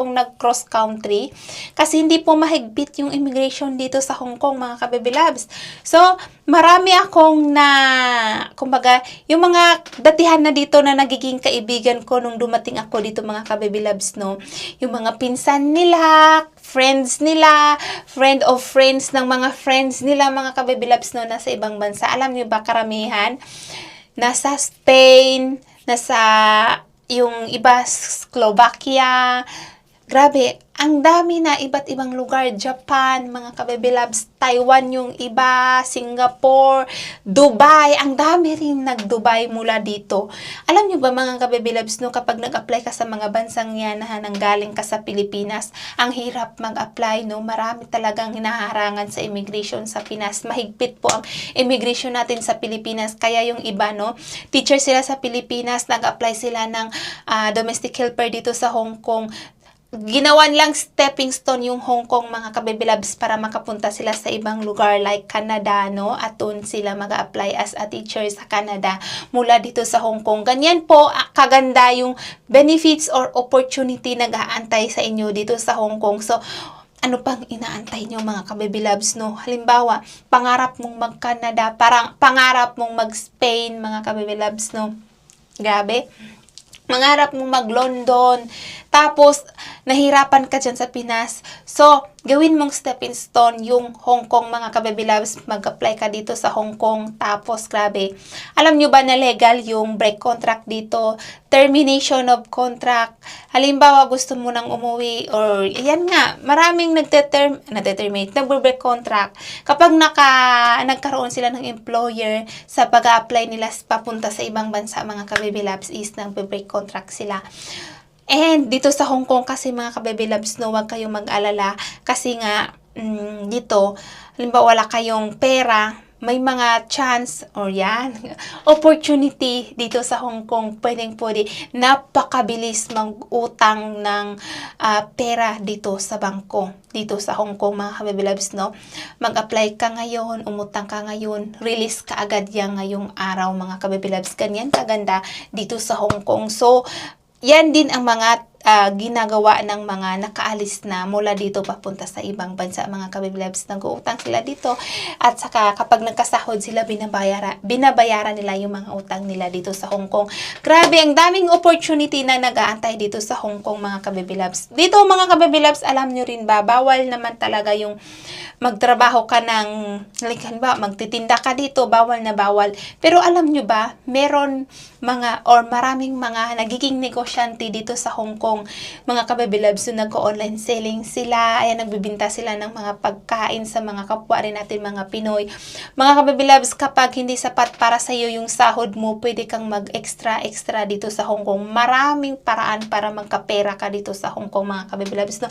kung nag-cross country kasi hindi po mahigpit yung immigration dito sa Hong Kong, mga kabebilabs. So, marami akong kumbaga, yung mga datihan na dito na nagiging kaibigan ko nung dumating ako dito, mga kabebilabs, no? Yung mga pinsan nila, friends nila, friend of friends ng mga friends nila, mga kabebilabs, no, nasa ibang bansa. Alam niyo ba, karamihan, nasa Spain, nasa yung iba, Slovakia. Grabe, ang dami na iba't ibang lugar. Japan, mga kabebilabs, Taiwan yung iba, Singapore, Dubai. Ang dami rin nag-Dubai mula dito. Alam nyo ba, mga kabebilabs, no, kapag nag-apply ka sa mga bansang yan na nanggaling ka sa Pilipinas, ang hirap mag-apply, no? Marami talagang hinaharangan sa immigration sa Pinas. Mahigpit po ang immigration natin sa Pilipinas. Kaya yung iba, no, teacher sila sa Pilipinas, nag-apply sila ng domestic helper dito sa Hong Kong. Ginawan lang stepping stone yung Hong Kong, mga kabebilabs, para makapunta sila sa ibang lugar like Canada, no? At doon sila mag-apply as a teacher sa Canada mula dito sa Hong Kong. Ganyan po kaganda yung benefits or opportunity na nag-aantay sa inyo dito sa Hong Kong. So, ano pang inaantay nyo, mga kabebilabs, no? Halimbawa, pangarap mong mag-Canada, parang pangarap mong mag-Spain, mga kabebilabs, no? Grabe. Mangarap mong mag-London, tapos nahirapan ka dyan sa Pinas. So, gawin mong stepping stone yung Hong Kong, mga kabebilabs. Mag-apply ka dito sa Hong Kong. Tapos, grabe. Alam nyo ba na legal yung break contract dito? Termination of contract. Halimbawa, gusto mo nang umuwi or yan nga, maraming nagbe-break contract. Kapag nagkaroon sila ng employer sa pag-apply nila papunta sa ibang bansa, mga kabebilabs, is nagbe-break contract sila. And dito sa Hong Kong kasi, mga kabebilabs, no, huwag kayong mag-alala kasi nga dito, halimbawa wala kayong pera, may mga chance or yan, opportunity dito sa Hong Kong, pwede napakabilis mag-utang ng pera dito sa bangko dito sa Hong Kong, mga kabebilabs, no? Mag-apply ka ngayon, umutang ka ngayon, release ka agad yan ngayong araw, mga kabebilabs. Ganyan kaganda dito sa Hong Kong. So, yan din ang mga ginagawa ng mga nakaalis na mula dito papunta sa ibang bansa, mga kabebilabs. Nag-uutang sila dito at saka kapag nagkasahod sila, binabayaran nila yung mga utang nila dito sa Hong Kong. Grabe, ang daming opportunity na nag-aantay dito sa Hong Kong, mga kabebilabs. Dito, mga kabebilabs, alam nyo rin ba, bawal naman talaga yung magtrabaho ka ng, like, magtitinda ka dito, bawal na bawal. Pero alam nyo ba, meron maraming mga nagiging negosyante dito sa Hong Kong, mga kabebilabs, so nag-online selling sila, ayan, nagbibinta sila ng mga pagkain sa mga kapwa rin natin, mga Pinoy. Mga kabebilabs, kapag hindi sapat para sa iyo yung sahod mo, pwede kang mag-extra dito sa Hong Kong. Maraming paraan para magkapera ka dito sa Hong Kong, mga kabebilabs, no?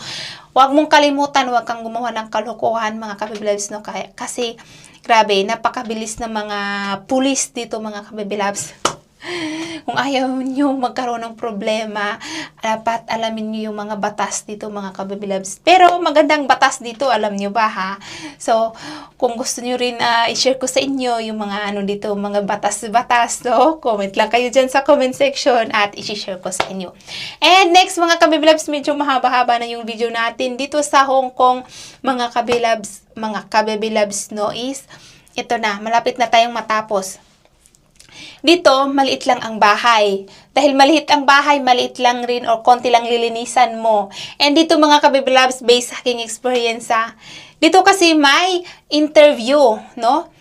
Huwag mong kalimutan, huwag kang gumawa ng kalokohan, mga kabebilabs, no? Kasi, grabe, napakabilis ng mga pulis dito, mga kabebilabs. Kung ayaw nyo magkaroon ng problema, dapat alamin nyo yung mga batas dito, mga kabebilabs. Pero magandang batas dito, alam nyo ba, ha? So, kung gusto nyo rin i-share ko sa inyo yung mga dito, mga batas-batas, no? Comment lang kayo dyan sa comment section at i-share ko sa inyo. And next, mga kabebilabs, medyo mahaba-haba na yung video natin dito sa Hong Kong, mga kabebilabs, no, is ito na, malapit na tayong matapos. Dito, maliit lang ang bahay. Dahil maliit ang bahay, maliit lang rin or konti lang lilinisan mo. And dito, mga kabebilabs, based sa aking experience, dito kasi may interview, no?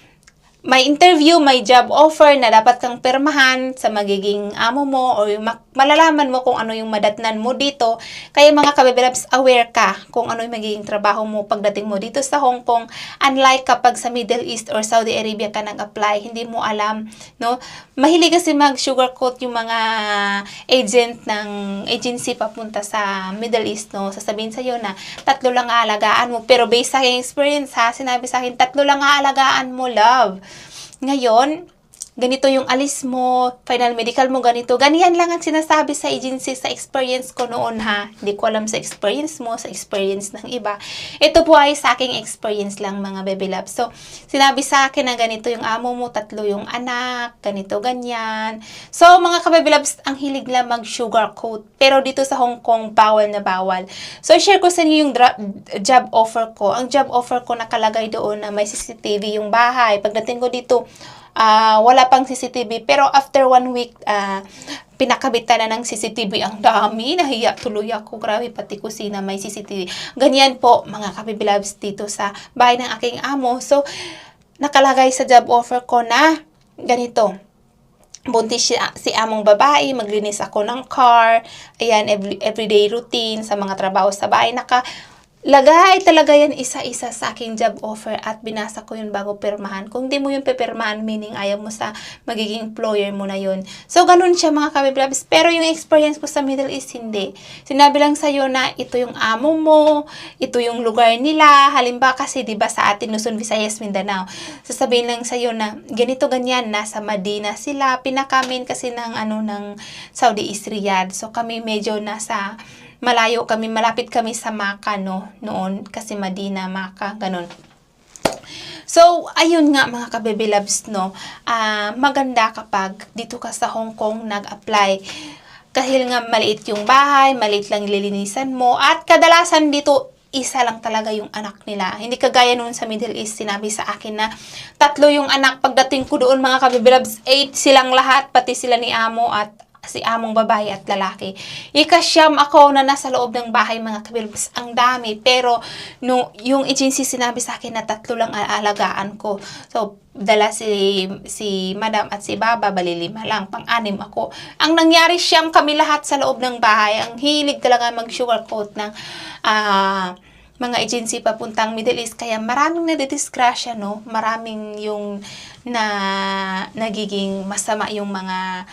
May interview, may job offer na dapat kang permahan sa magiging amo mo or malalaman mo kung ano yung madatnan mo dito. Kaya, mga kabebilabs, aware ka kung ano yung magiging trabaho mo pagdating mo dito sa Hong Kong. Unlike kapag sa Middle East or Saudi Arabia ka nag-apply, hindi mo alam, no? Mahilig kasi mag-sugarcoat yung mga agent ng agency papunta sa Middle East, no? Sasabihin sa'yo na 3 lang aalagaan mo. Pero based sa aking experience, sinabi sa akin, 3 lang aalagaan mo, love. Ngayon, ganito yung alis mo, final medical mo, ganito. Ganyan lang ang sinasabi sa agency, sa experience ko noon ha. Hindi ko alam sa experience mo, sa experience ng iba. Ito po ay sa aking experience lang mga baby love. So, sinabi sa akin na ganito yung amo mo, 3 yung anak, ganito, ganyan. So, mga ka-baby loves, ang hilig lang mag-sugar coat. Pero dito sa Hong Kong, bawal na bawal. So, share ko sa inyo yung job offer ko. Ang job offer ko nakalagay doon na may CCTV yung bahay. Pagdating ko dito, wala pang CCTV. Pero after 1 week, pinakabitan na ng CCTV. Ang dami. Nahiya tuloy ako. Grabe, pati kusina may CCTV. Ganyan po, mga ka-baby loves, dito sa bahay ng aking amo. So, nakalagay sa job offer ko na ganito. Buntis si among babae, maglinis ako ng car, ayan, everyday routine sa mga trabaho sa bahay. Nakalagay talaga yan isa-isa sa aking job offer at binasa ko yun bago pirmahan. Kung di mo yun pipirmahan, meaning ayaw mo sa magiging employer mo na yun. So, ganun siya mga ka-baby. Pero yung experience ko sa Middle East, hindi. Sinabi lang sa'yo na ito yung amo mo, ito yung lugar nila. Halimbawa kasi, di ba sa atin, Luzon, Visayas, Mindanao. Sasabihin lang sa'yo na ganito, ganyan, nasa Madina sila. Pinakamin kasi ng Saudi East Riyadh. So, kami medyo nasa malayo kami, malapit kami sa Makkah, no? Noon, kasi Madina, Makkah, ganun. So, ayun nga mga ka-baby loves, no? Maganda kapag dito ka sa Hong Kong nag-apply. Dahil nga maliit yung bahay, maliit lang lilinisan mo, at kadalasan dito, isa lang talaga yung anak nila. Hindi kagaya noon sa Middle East, sinabi sa akin na 3 yung anak. Pagdating ko doon mga ka-baby loves, 8 silang lahat, pati sila ni amo at si among babae at lalaki. Ika-siyam ako na nasa loob ng bahay mga kabilbs. Ang dami. Pero yung agency sinabi sa akin na 3 lang aalagaan ko. So, dala si madam at si baba, bali 5 lang. Pang-6 ako. Ang nangyari, siyam kami lahat sa loob ng bahay. Ang hilig talaga mag-sugar coat ng mga agency papuntang Middle East. Kaya maraming nadidisgrasya, no? Maraming yung nagiging masama yung mga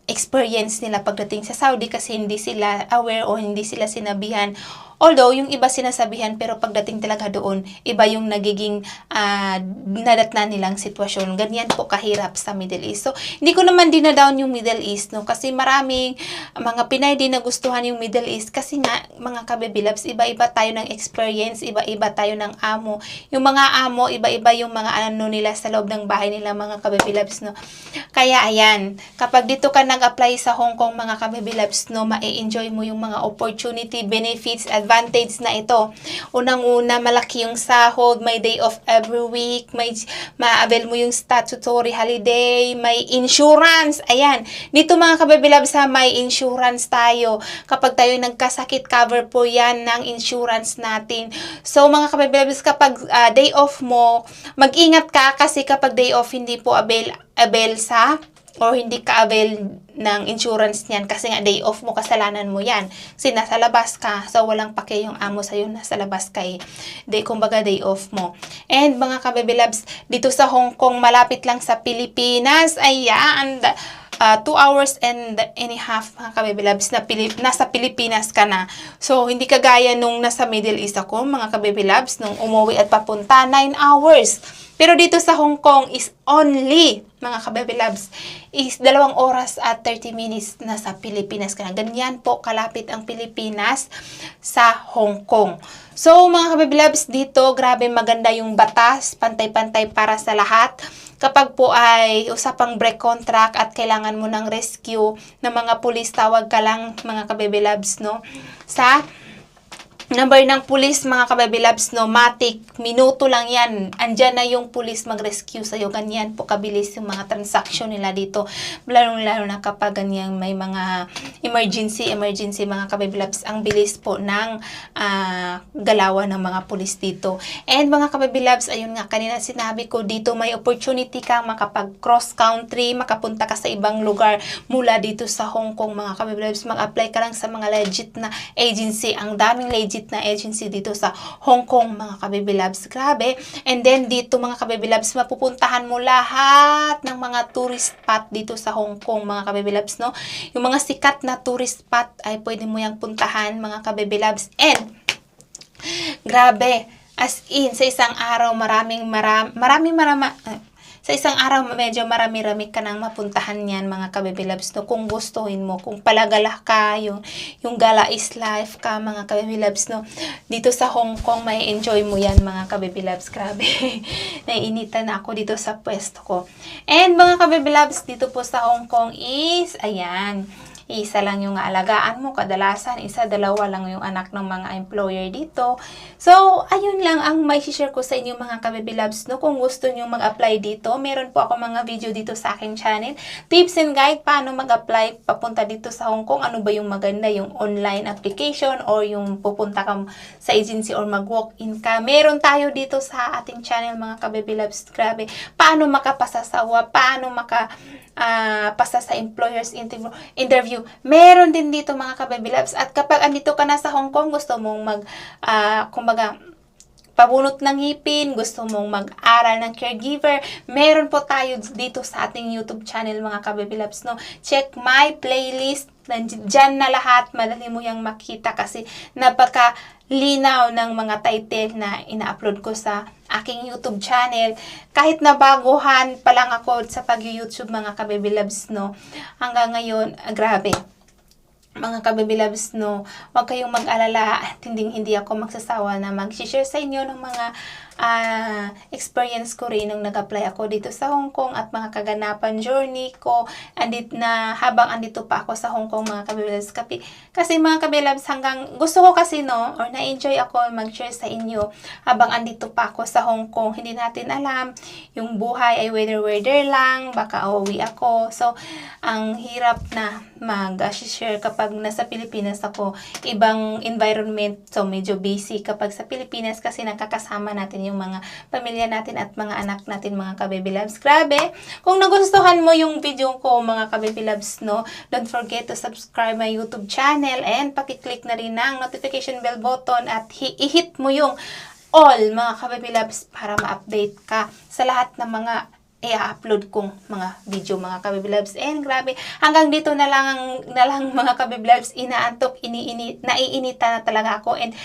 experience nila pagdating sa Saudi kasi hindi sila aware o hindi sila sinabihan. Although, yung iba sinasabihan, pero pagdating talaga doon, iba yung nagiging nadatnan nilang sitwasyon. Ganyan po kahirap sa Middle East. So, hindi ko naman dinadown yung Middle East, no? Kasi maraming mga Pinay din nagustuhan yung Middle East. Kasi nga, mga ka-baby loves, iba-iba tayo ng experience, iba-iba tayo ng amo. Yung mga amo, iba-iba yung mga nila sa loob ng bahay nila, mga ka-baby loves, no? Kaya, ayan, kapag dito ka nag-apply sa Hong Kong, mga ka-baby loves, no, ma-enjoy mo yung mga opportunity, benefits, advantage na ito. Unang-una, malaki yung sahod, may day off every week, may ma-avail mo yung statutory holiday, may insurance. Ayan. Dito mga ka-baby loves, may insurance tayo. Kapag tayo nagkasakit, cover po yan ng insurance natin. So mga ka-baby loves, kapag day off mo, mag-ingat ka kasi kapag day off, hindi po avail sa or hindi ka avail ng insurance niyan kasi nga day off mo, kasalanan mo yan. Kasi nasa labas ka, so walang pake yung amo sa'yo, nasa labas ka eh. Kumbaga day off mo. And mga ka-baby loves, dito sa Hong Kong, malapit lang sa Pilipinas, ayan, 2 hours and a half mga ka-baby loves na nasa Pilipinas ka na. So, hindi kagaya nung nasa Middle East ako, mga ka-baby loves, nung umuwi at papunta, 9 hours. Pero dito sa Hong Kong is only, mga ka-baby loves, is 2 oras at 30 minutes na sa Pilipinas ka na. Ganyan po kalapit ang Pilipinas sa Hong Kong. So, mga ka-baby loves, dito, grabe maganda yung batas, pantay-pantay para sa lahat. Kapag po ay usapang break contract at kailangan mo ng rescue ng mga pulis, tawag ka lang, mga ka-baby loves, no? Sa number ng pulis, mga ka-baby loves, no, matic, minuto lang yan. Andyan na yung pulis mag-rescue sa'yo. Ganyan po kabilis yung mga transaction nila dito. Lalo na kapag ganyan may mga emergency, mga ka-baby loves. Ang bilis po ng galawan ng mga pulis dito. And mga ka-baby loves, ayun nga, kanina sinabi ko, dito may opportunity kang makapag-cross country, makapunta ka sa ibang lugar mula dito sa Hong Kong, mga ka-baby loves. Mag-apply ka lang sa mga legit na agency. Ang daming legit na agency dito sa Hong Kong, mga ka-baby loves. Grabe. And then dito, mga ka-baby loves, mapupuntahan mo lahat ng mga tourist spot dito sa Hong Kong, mga ka-baby loves, no? Yung mga sikat na tourist spot ay pwede mo yang puntahan, mga ka-baby loves. And grabe, as in, sa isang araw, sa isang araw medyo marami-rami ka nang mapuntahan yan mga kababy loves, no? Kung gustuhin mo, kung palagala ka, yung gala is life ka mga kababy loves, no? Dito sa Hong Kong, may enjoy mo yan mga kababy loves. Grabe, naiinitan na ako dito sa pwesto ko. And mga kababy loves, dito po sa Hong Kong is, ayan, isa lang yung alagaan mo, kadalasan, isa, dalawa lang yung anak ng mga employer dito. So, ayun lang ang may share ko sa inyo mga kababy loves, no? Kung gusto nyo mag-apply dito, meron po ako mga video dito sa aking channel. Tips and guide, paano mag-apply papunta dito sa Hong Kong, ano ba yung maganda, yung online application or yung pupunta ka sa agency or mag-walk-in ka. Meron tayo dito sa ating channel mga kababy loves. Grabe, paano makapasasawa, paano pasa sa employers interview. Meron din dito mga kababy loves. At kapag andito ka na sa Hong Kong, gusto mong kumbaga, pabunot ng ngipin, gusto mong mag-aral ng caregiver, meron po tayo dito sa ating YouTube channel mga kababy loves, no? Check my playlist. Diyan na lahat, madali mo yung makita kasi napaka-linaw ng mga title na ina-upload ko sa aking YouTube channel. Kahit na baguhan pa lang ako sa pag-YouTube mga kababy loves, no? Hanggang ngayon, grabe. Mga kababy loves, no, huwag kayong mag-alala at hindi ako magsasawa na mag-share sa inyo ng mga experience ko rin nung nag-apply ako dito sa Hong Kong at mga kaganapan journey ko habang andito pa ako sa Hong Kong mga kababy loves. Kasi mga kababy loves, hanggang gusto ko kasi, no, or na-enjoy ako mag-share sa inyo habang andito pa ako sa Hong Kong. Hindi natin alam, yung buhay ay weather lang, baka uuwi ako. So, ang hirap na mag-share kapag nasa Pilipinas ako, ibang environment, so medyo busy kapag sa Pilipinas kasi nakakasama natin yung mga pamilya natin at mga anak natin mga kababy loves. Grabe, kung nagustuhan mo yung video ko mga kababy loves, no, don't forget to subscribe my YouTube channel and pakiclick na rin ng notification bell button at i-hit mo yung all mga kababy loves para ma-update ka sa lahat ng mga i-upload kong mga video mga kababy loves. And grabe, hanggang dito na lang mga kababy loves, inaantok, naiinita na talaga ako. And